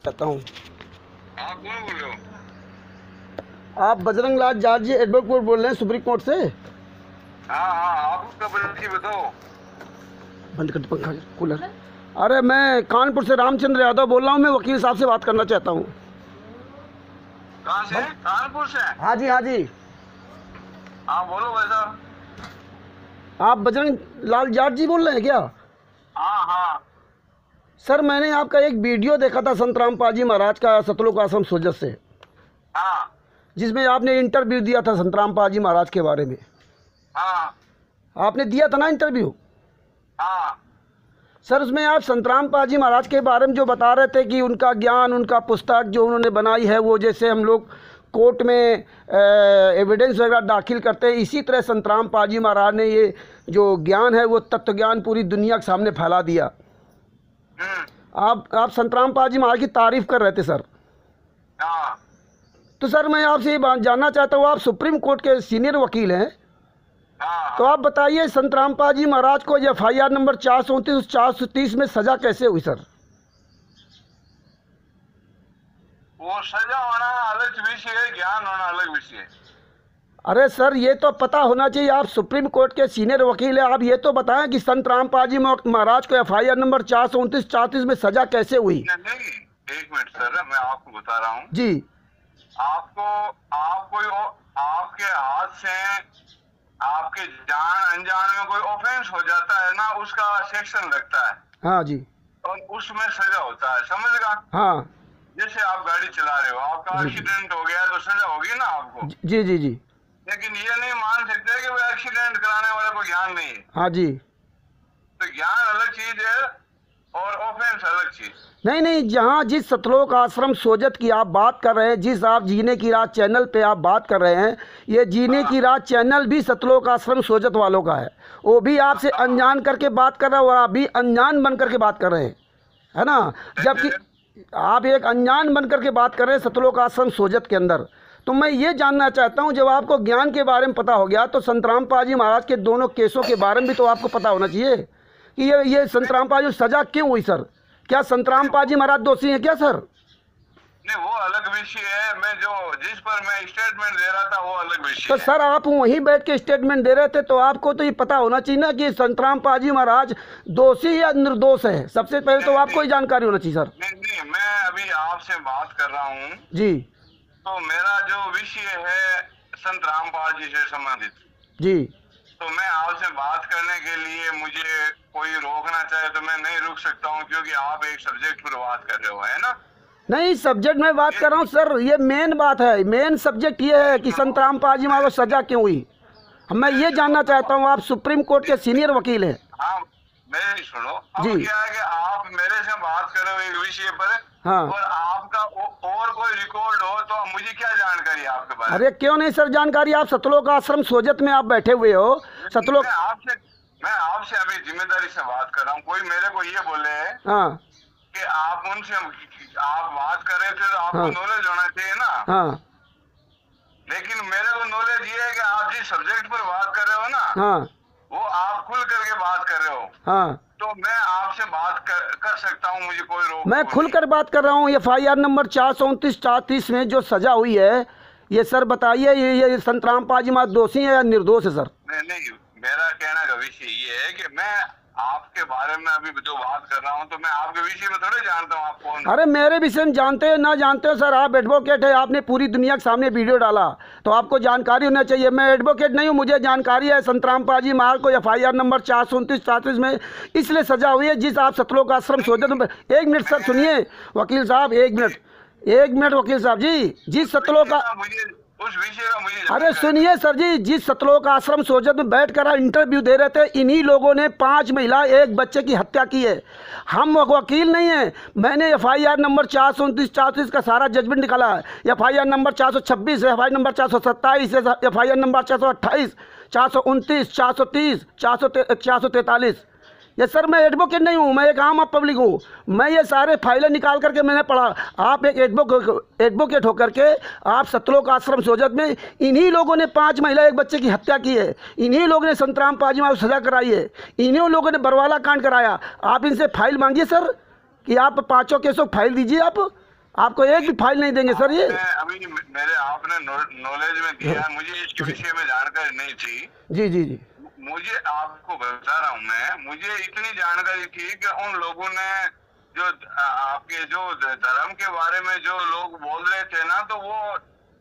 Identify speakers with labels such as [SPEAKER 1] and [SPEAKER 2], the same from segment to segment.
[SPEAKER 1] कहता हूँ।
[SPEAKER 2] आप कौन बोल रहे हो?
[SPEAKER 1] आप बजरंग लाल जाट जी एडवोकेट बोल रहे हैं सुप्रीम कोर्ट से?
[SPEAKER 2] हाँ हाँ, आप उसका परिचय बताओ।
[SPEAKER 1] बंद कर पंखा कूलर। अरे मैं कानपुर से रामचंद्र यादव बोल रहा हूँ, मैं वकील साहब से बात करना चाहता हूँ।
[SPEAKER 2] कहाँ से? कानपुर से?
[SPEAKER 1] हाँ जी हाँ जी।
[SPEAKER 2] हाँ बोलो भाई साहब।
[SPEAKER 1] आप बजरंग लाल जाट जी बोल रहे हैं क्या?
[SPEAKER 2] हाँ हाँ
[SPEAKER 1] सर मैंने आपका एक वीडियो देखा था संत रामपाल जी महाराज का सतलोक आश्रम सोजत से,
[SPEAKER 2] हाँ
[SPEAKER 1] जिसमें आपने इंटरव्यू दिया था संत रामपाल जी महाराज के बारे में।
[SPEAKER 2] हाँ
[SPEAKER 1] आपने दिया था ना इंटरव्यू?
[SPEAKER 2] हाँ।
[SPEAKER 1] सर उसमें आप संत रामपाल जी महाराज के बारे में जो बता रहे थे कि उनका ज्ञान, उनका पुस्तक जो उन्होंने बनाई है, वो जैसे हम लोग कोर्ट में एविडेंस वगैरह दाखिल करते हैं, इसी तरह संत रामपाल जी महाराज ने ये जो ज्ञान है वो तत्व ज्ञान पूरी दुनिया के सामने फैला दिया। आप संत रामपाल जी महाराज की तारीफ कर रहे थे सर।
[SPEAKER 2] हाँ
[SPEAKER 1] तो सर मैं आपसे ये बात जानना चाहता हूँ, आप सुप्रीम कोर्ट के सीनियर वकील हैं,
[SPEAKER 2] हाँ।
[SPEAKER 1] तो आप बताइए संत रामपाल जी महाराज को FIR नंबर 429 430 में सजा कैसे हुई सर?
[SPEAKER 2] वो सजा होना अलग विषय है, ज्ञान होना अलग विषय है।
[SPEAKER 1] अरे सर ये तो पता होना चाहिए, आप सुप्रीम कोर्ट के सीनियर वकील हैं, आप ये तो बताएं कि संत रामपाल जी महाराज को FIR नंबर 429 430 में सजा कैसे हुई?
[SPEAKER 2] नहीं, एक मिनट सर, मैं आपको बता रहा हूँ
[SPEAKER 1] जी।
[SPEAKER 2] आपके हाथ से आपके जान अनजान में कोई ऑफेंस हो जाता है ना, उसका सेक्शन लगता है।
[SPEAKER 1] हाँ जी।
[SPEAKER 2] और उसमें सजा होता है, समझ गया?
[SPEAKER 1] हाँ।
[SPEAKER 2] जैसे आप गाड़ी चला रहे हो, आपका एक्सीडेंट हो गया तो सजा होगी ना आपको।
[SPEAKER 1] जी जी जी।
[SPEAKER 2] लेकिन ये नहीं मान सकते कि वो एक्सीडेंट कराने वाले को ज्ञान नहीं है।
[SPEAKER 1] हाँ जी।
[SPEAKER 2] तो ज्ञान अलग चीज है और ऑफेंस अलग चीज।
[SPEAKER 1] नहीं नहीं, जहाँ जिस सतलोक आश्रम सोजत की आप बात कर रहे हैं, जिस आप जीने की रात चैनल पे आप बात कर रहे हैं, ये जीने की रात चैनल भी सतलोक आश्रम सोजत वालों का है। वो भी आपसे अनजान करके बात कर रहा है और आप भी अनजान बन करके बात कर रहे हैं, है ना? जबकि आप एक अनजान बन करके बात कर रहे हैं सतलोक आश्रम सोजत के अंदर। तो मैं ये जानना चाहता हूँ, जब आपको ज्ञान के बारे में पता हो गया तो संत रामपाल जी महाराज के दोनों केसों के बारे में भी तो आपको पता होना चाहिए कि ये संत रामपाल जी सजा क्यों हुई सर? क्या संत रामपाल जी महाराज दोषी हैं क्या सर?
[SPEAKER 2] नहीं, वो अलग विषय है। मैं जिस पर मैं स्टेटमेंट दे रहा था वो अलग विषय
[SPEAKER 1] तो सर आप वहीं बैठ के स्टेटमेंट दे रहे थे, तो आपको तो ये पता होना चाहिए ना कि संत रामपाल जी महाराज दोषी या निर्दोष है। सबसे पहले तो आपको ही जानकारी होना चाहिए सर।
[SPEAKER 2] नहीं, मैं अभी आपसे बात कर रहा हूँ
[SPEAKER 1] जी।
[SPEAKER 2] तो मेरा जो विषय है संत रामपाल जी से संबंधित,
[SPEAKER 1] जी।
[SPEAKER 2] तो मैं आपसे बात करने के लिए मुझे कोई रोकना चाहे तो मैं नहीं रुक सकता हूँ, क्योंकि आप एक सब्जेक्ट पर बात कर रहे हो, है ना?
[SPEAKER 1] नहीं, सब्जेक्ट में बात कर रहा हूँ सर, ये मेन बात है, मेन सब्जेक्ट ये है कि संत रामपाल जी महाराज को सजा क्यों हुई। मैं ये जानना चाहता हूँ, आप सुप्रीम कोर्ट के सीनियर वकील हैं।
[SPEAKER 2] हाँ, मेरी सुनो। अब
[SPEAKER 1] जी।
[SPEAKER 2] क्या है कि आप मेरे से बात कर रहे हो एक विषय पर,
[SPEAKER 1] हाँ।
[SPEAKER 2] और आपका और कोई रिकॉर्ड हो तो मुझे क्या जानकारी है आपके पास?
[SPEAKER 1] अरे क्यों नहीं सर जानकारी, आप सतलोक आश्रम सोजत में आप बैठे हुए हो। सतलोक
[SPEAKER 2] मैं आपसे अभी जिम्मेदारी से बात कर रहा हूँ। कोई मेरे को ये बोले
[SPEAKER 1] हाँ
[SPEAKER 2] कि आप उनसे आप बात कर रहे थे तो आपको
[SPEAKER 1] हाँ।
[SPEAKER 2] नॉलेज होना चाहिए ना।
[SPEAKER 1] हाँ
[SPEAKER 2] लेकिन मेरे को नॉलेज ये है कि आप जिस सब्जेक्ट पर बात कर रहे हो ना,
[SPEAKER 1] हाँ
[SPEAKER 2] वो आप खुल करके बात कर रहे हो।
[SPEAKER 1] हाँ।
[SPEAKER 2] तो मैं आपसे बात कर सकता हूँ, मुझे कोई रोक
[SPEAKER 1] मैं खुल कर बात कर रहा हूँ। FIR नंबर 429 430 में जो सजा हुई है, ये सर बताइए, ये संत रामपाल जी महाराज दोषी है या निर्दोष है सर?
[SPEAKER 2] नहीं, मेरा कहने का विषय ये है कि मैं आपके बारे में अभी जो बात कर रहा हूँ तो मैं आपके विषय में थोड़े जानता हूँ। आप कौन?
[SPEAKER 1] अरे मेरे विषय में जानते हो ना जानते हो सर, आप एडवोकेट है, आपने पूरी दुनिया के सामने वीडियो डाला तो आपको जानकारी होना चाहिए। मैं एडवोकेट नहीं हूँ, मुझे जानकारी है संत रामपाल जी महाराज को FIR नंबर 429 430 में इसलिए सजा हुई है जिस आप सतलोक आश्रम सोजत में। एक मिनट सर सुनिए वकील साहब, एक मिनट वकील साहब जी, जिस सतलोक
[SPEAKER 2] उस विषय का मुझे
[SPEAKER 1] अरे सुनिए सर जी, जिस सतलोक आश्रम सोजत में बैठकर इंटरव्यू दे रहे थे, इन्हीं लोगों ने 5 महिला 1 बच्चे की हत्या की है। हम वकील नहीं हैं। मैंने FIR नंबर 429 430 का सारा जजमेंट निकाला है। FIR नंबर 426 है, FIR नंबर 427 है, FIR नंबर 428 429 430 443। ये सर मैं एडवोकेट नहीं हूँ, मैं एक आम पब्लिक हूँ। मैं ये सारे फाइलें निकाल करके मैंने पढ़ा। आप एक एडवोकेट होकर के आप सतलोक आश्रम सोजत में इन्हीं लोगों ने 5 महिला 1 बच्चे की हत्या की है, इन्हीं लोगों ने संत रामपाल जी महाराज को सजा कराई है, इन्हीं लोगों ने बरवाला कांड कराया। आप इनसे फाइल मांगिए सर कि आप 5 केसों फाइल दीजिए आप। आपको एक भी फाइल नहीं देंगे सर। ये
[SPEAKER 2] अभी मेरे आपने नॉलेज में दिया, मुझे इसके विषय में जानकारी नहीं थी।
[SPEAKER 1] जी जी जी।
[SPEAKER 2] मुझे आपको बता रहा हूँ मैं, मुझे इतनी जानकारी थी कि उन लोगों ने जो आपके जो धर्म के बारे में जो लोग बोल रहे थे ना, तो वो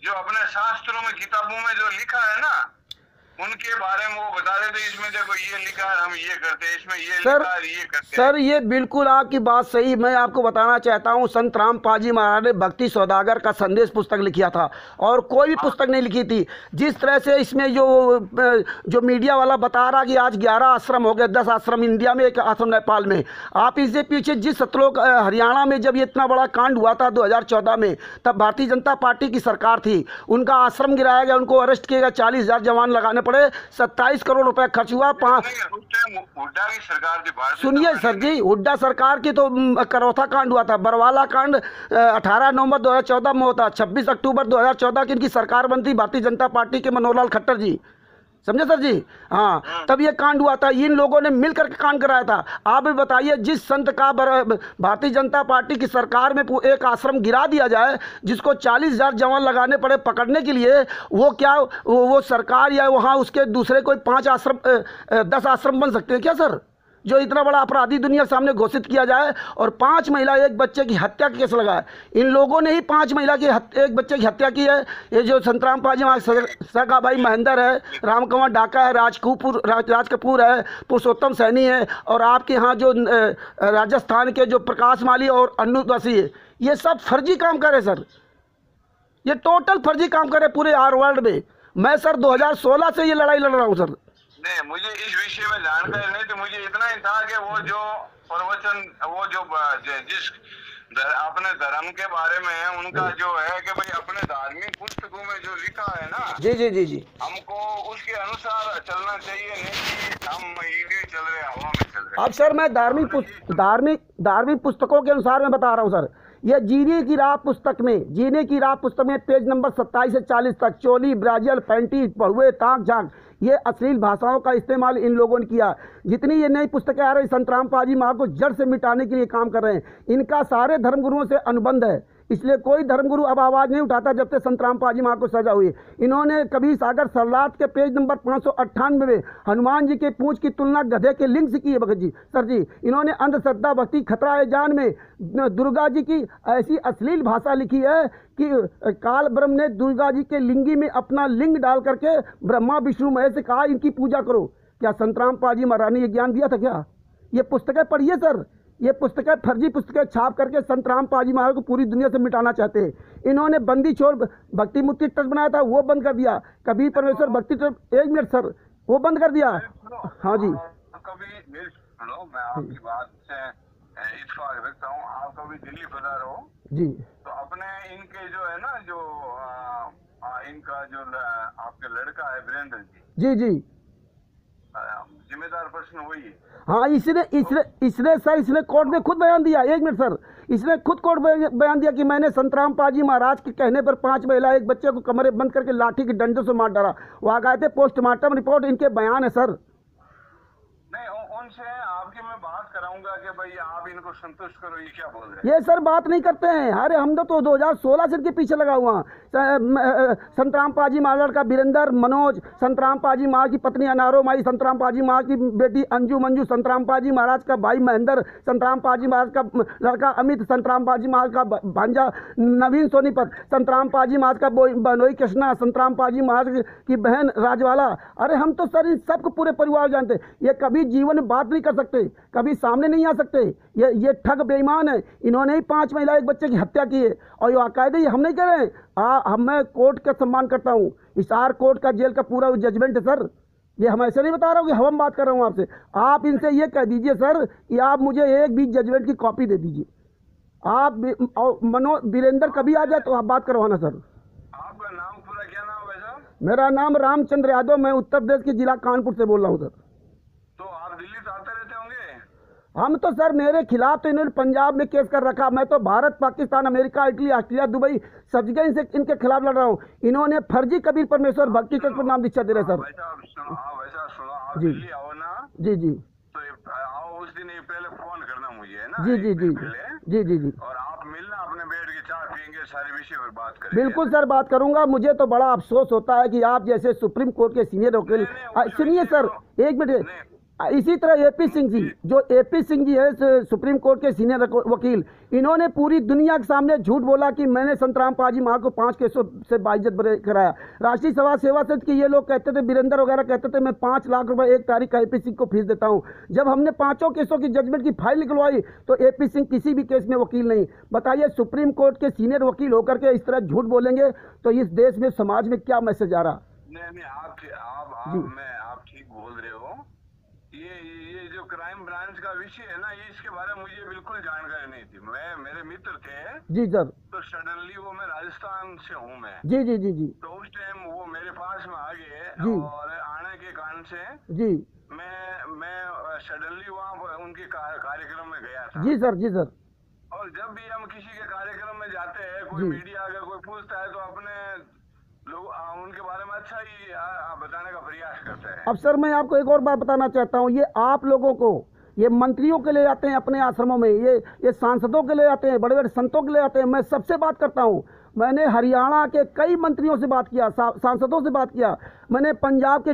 [SPEAKER 2] जो अपने शास्त्रों में किताबों में जो लिखा है ना, उनके बारे में वो बता रहे थे, इसमें देखो ये लिखा है, हम ये करते हैं, इसमें ये लिखा है, ये करते हैं।
[SPEAKER 1] सर ये बिल्कुल आपकी बात सही। मैं आपको बताना चाहता हूँ, संत रामपाल महाराज ने भक्ति सौदागर का संदेश पुस्तक लिखा था, और कोई भी पुस्तक नहीं लिखी थी। जिस तरह से इसमें जो मीडिया वाला बता रहा कि आज 11 आश्रम हो गए, 10 आश्रम इंडिया में, 1 आश्रम नेपाल में। आप इससे पीछे जिस सतलोक हरियाणा में जब ये इतना बड़ा कांड हुआ था 2014 में, तब भारतीय जनता पार्टी की सरकार थी, उनका आश्रम गिराया गया, उनको अरेस्ट किया गया, 40,000 जवान लगाने पड़े, 27 करोड़ रुपए खर्च हुआ।
[SPEAKER 2] हुड्डा की सरकार थी।
[SPEAKER 1] सुनिए सर जी, हुड्डा सरकार की तो करौथा कांड हुआ था, बरवाला कांड 18 नवंबर 2014 में होता, 26 अक्टूबर 2014 की इनकी सरकार बनती भारतीय जनता पार्टी के मनोहर लाल खट्टर जी, समझे सर जी। हाँ, तब ये कांड हुआ था, इन लोगों ने मिलकर के कांड कराया था। आप भी बताइए, जिस संत का भारतीय जनता पार्टी की सरकार में एक आश्रम गिरा दिया जाए, जिसको 40,000 जवान लगाने पड़े पकड़ने के लिए, वो क्या वो सरकार या वहाँ उसके दूसरे कोई 5 आश्रम 10 आश्रम बन सकते हैं क्या सर? जो इतना बड़ा अपराधी दुनिया के सामने घोषित किया जाए, और 5 महिला 1 बच्चे की हत्या का केस लगाए। इन लोगों ने ही 5 महिला की 1 बच्चे की हत्या की है। ये जो संत रामपाल जी सगा भाई महेंद्र है, रामकुमार डाका है, राज कपूर है, पुरुषोत्तम सैनी है, और आपके यहाँ जो राजस्थान के जो प्रकाश माली और अन्नू दासी है, ये सब फर्जी काम करे सर। ये टोटल फर्जी काम करे पूरे आर वर्ल्ड में। मैं सर 2016 से ये लड़ाई लड़ रहा हूँ सर।
[SPEAKER 2] नहीं, मुझे इस विषय में जानकारी नहीं थी। मुझे इतना ही था कि वो जो प्रवचन, वो जो जिस अपने धर्म के बारे में उनका जो है कि भाई अपने धार्मिक पुस्तकों में जो लिखा है ना,
[SPEAKER 1] जी जी जी जी,
[SPEAKER 2] हमको उसके अनुसार चलना चाहिए, नहीं कि हम ईडे चल रहे, हवा में चल रहे।
[SPEAKER 1] अब सर मैं धार्मिक पुस्तकों के अनुसार मैं बता रहा हूँ सर। ये जीने की राह पुस्तक में पेज नंबर 27 से 40 तक, चोली, ब्राजल, पैंटी, पढ़ुए, ताक झाक, ये अश्लील भाषाओं का इस्तेमाल इन लोगों ने किया। जितनी ये नई पुस्तकें आ रही, संत रामपाल जी महाराज को जड़ से मिटाने के लिए काम कर रहे हैं। इनका सारे धर्मगुरुओं से अनुबंध है, इसलिए कोई धर्मगुरु अब आवाज़ नहीं उठाता जब तक संत रामपाल जी महाराज को सजा हुई। इन्होंने कबीर सागर सरलाट के पेज नंबर 598 में हनुमान जी के पूंछ की तुलना गधे के लिंग से की है भगत जी सर जी। इन्होंने अंधश्रद्धा भक्ति खतरा है जान में दुर्गा जी की ऐसी अश्लील भाषा लिखी है कि काल ब्रह्म ने दुर्गा जी के लिंगी में अपना लिंग डाल करके ब्रह्मा विष्णु महेश से कहा इनकी पूजा करो। क्या संत रामपाल जी महाराज ने ये ज्ञान दिया था क्या? ये पुस्तकें पढ़िए सर। ये पुस्तकें फर्जी पुस्तकें छाप करके संत रामपाल जी महाराज को पूरी दुनिया से मिटाना चाहते हैं। इन्होंने बंदी छोड़ भक्ति मुक्ति ट्रस्ट बनाया था, वो बंद कर दिया। कबीर परमेश्वर भक्ति ट्रस्ट, 1 मिनट सर, वो बंद कर दिया। हाँ जी,
[SPEAKER 2] कभी सुनो, मैं आपकी बात से इत्तेफाक रखता हूँ। आप कभी दिल्ली पधारो हो
[SPEAKER 1] जी,
[SPEAKER 2] तो अपने इनके जो है ना, जो इनका जो आपके लड़का है वीरेंद्र जी,
[SPEAKER 1] जी जी,
[SPEAKER 2] जिम्मेदार प्रश्न वही है।
[SPEAKER 1] हाँ, इसने कोर्ट में खुद बयान दिया। 1 मिनट सर, इसने खुद कोर्ट में बयान दिया कि मैंने संत रामपाल जी महाराज के कहने पर 5 महिला 1 बच्चे को कमरे बंद करके लाठी के डंडों से मार डाला। वहाँ गए थे, पोस्टमार्टम रिपोर्ट इनके बयान है सर।
[SPEAKER 2] नहीं, उनसे आपकी मैं बात कराऊंगा कि भाई आप इनको संतुष्ट करो, ये क्या बोल रहे हैं।
[SPEAKER 1] ये सर बात नहीं करते हैं। अरे हम तो 2016 से इनके पीछे लगा हुआ। संत रामपाल जी महाराज का वीरेंद्र, मनोज, संत रामपाल जी महाराज की पत्नी अनारो माई, संत रामपाल जी महाराज की बेटी अंजू मंजू, संत रामपाल जी महाराज का भाई महेंद्र, संत रामपाल जी महाराज का लड़का अमित, संत रामपाल जी महाराज का भांजा नवीन सोनीपत, संत रामपाल जी महाराज का बनोई कृष्णा, संत रामपाल जी महाराज की बहन राजवाला। अरे हम तो सर इन सबको पूरे परिवार जानते। ये कभी जीवन में बात नहीं कर सकते, कभी सामने नहीं आ सकते। ये ठग बेईमान है। इन्होंने ही 5 महिला 1 बच्चे की हत्या की है, और ये बाकायदे हम नहीं कर रहे हैं। मैं कोर्ट का सम्मान करता हूँ। हिसार कोर्ट का जेल का पूरा जजमेंट है सर। ये हम ऐसे नहीं बता रहा हूँ कि हम बात कर रहा हूँ आपसे। आप इनसे ये कह दीजिए सर कि आप मुझे एक भी जजमेंट की कॉपी दे दीजिए। आप वीरेंद्र कभी आ जाए तो आप बात करवाना सर।
[SPEAKER 2] आपका नाम पूरा क्या नाम है सर?
[SPEAKER 1] मेरा नाम रामचंद्र यादव, मैं उत्तर प्रदेश के जिला कानपुर से बोल रहा हूँ सर।
[SPEAKER 2] तो आप दिल्ली तो आते रहते होंगे?
[SPEAKER 1] हम तो सर, मेरे खिलाफ तो इन्होंने पंजाब में केस कर रखा। मैं तो Bharat, Pakistan, America, Italy, Australia, Dubai सब जगह इनके खिलाफ लड़ रहा हूँ। इन्होंने फर्जी कबीर परमेश्वर भक्ति ट्रस्ट पर नाम दीक्षा दे रहे सर।
[SPEAKER 2] वैसा सुनो, आप
[SPEAKER 1] जी।
[SPEAKER 2] दिल्ली आओ ना,
[SPEAKER 1] जी जी,
[SPEAKER 2] तो आओ उस दिन पहले फोन करना मुझे, है ना?
[SPEAKER 1] जी जी जी
[SPEAKER 2] पहले।
[SPEAKER 1] जी जी जी,
[SPEAKER 2] और आप मिलना, अपने बैठ के चाय लगेंगे, सारे विषय पर बात करेंगे।
[SPEAKER 1] बिल्कुल सर, बात करूंगा। मुझे तो बड़ा अफसोस होता है कि आप जैसे सुप्रीम कोर्ट के सीनियर वकील, सुनिए सर एक मिनट, इसी तरह एपी सिंह जी, जो एपी सिंह जी है सुप्रीम कोर्ट के सीनियर वकील, इन्होंने पूरी दुनिया के सामने झूठ बोला कि मैंने संतराम पाजी माँ को 5 केसों से बाइज्जत कराया। राष्ट्रीय समाज सेवा समिति के ये लोग कहते थे, वीरेंद्र वगैरह कहते थे मैं 5 लाख रुपए एक तारीख का एपी सिंह को फीस देता हूँ। जब हमने 5 केसों की जजमेंट की फाइल निकलवाई तो एपी सिंह किसी भी केस में वकील नहीं। बताइए, सुप्रीम कोर्ट के सीनियर वकील होकर के इस तरह झूठ बोलेंगे तो इस देश में, समाज में क्या मैसेज आ रहा?
[SPEAKER 2] नहीं, आप ठीक बोल रहे हो। ये जो क्राइम ब्रांच का विषय है ना, ये इसके बारे में मुझे बिल्कुल जानकारी नहीं थी। मेरे मित्र थे जी सर, तो सडनली वो, मैं राजस्थान से हूँ मैं जी जी जी जी, तो उस टाइम वो मेरे पास में आ गए और आने के कारण से जी मैं सडनली वहाँ उनके कार्यक्रम में गया था। जी सर। और जब भी हम किसी के कार्यक्रम में जाते हैं, कोई मीडिया अगर कोई पूछता है तो अपने लोग उनके बारे में अच्छा ही बताने का प्रयास करते हैं। अब सर मैं आपको एक और बात बताना चाहता हूँ, ये आप लोगों को, ये मंत्रियों के ले आते हैं अपने आश्रमों में, ये सांसदों के ले आते हैं, बड़े बड़े संतों के ले आते हैं। मैं सबसे बात करता हूँ, मैंने हरियाणा के कई मंत्रियों से बात किया, सांसदों से बात किया, मैंने पंजाब के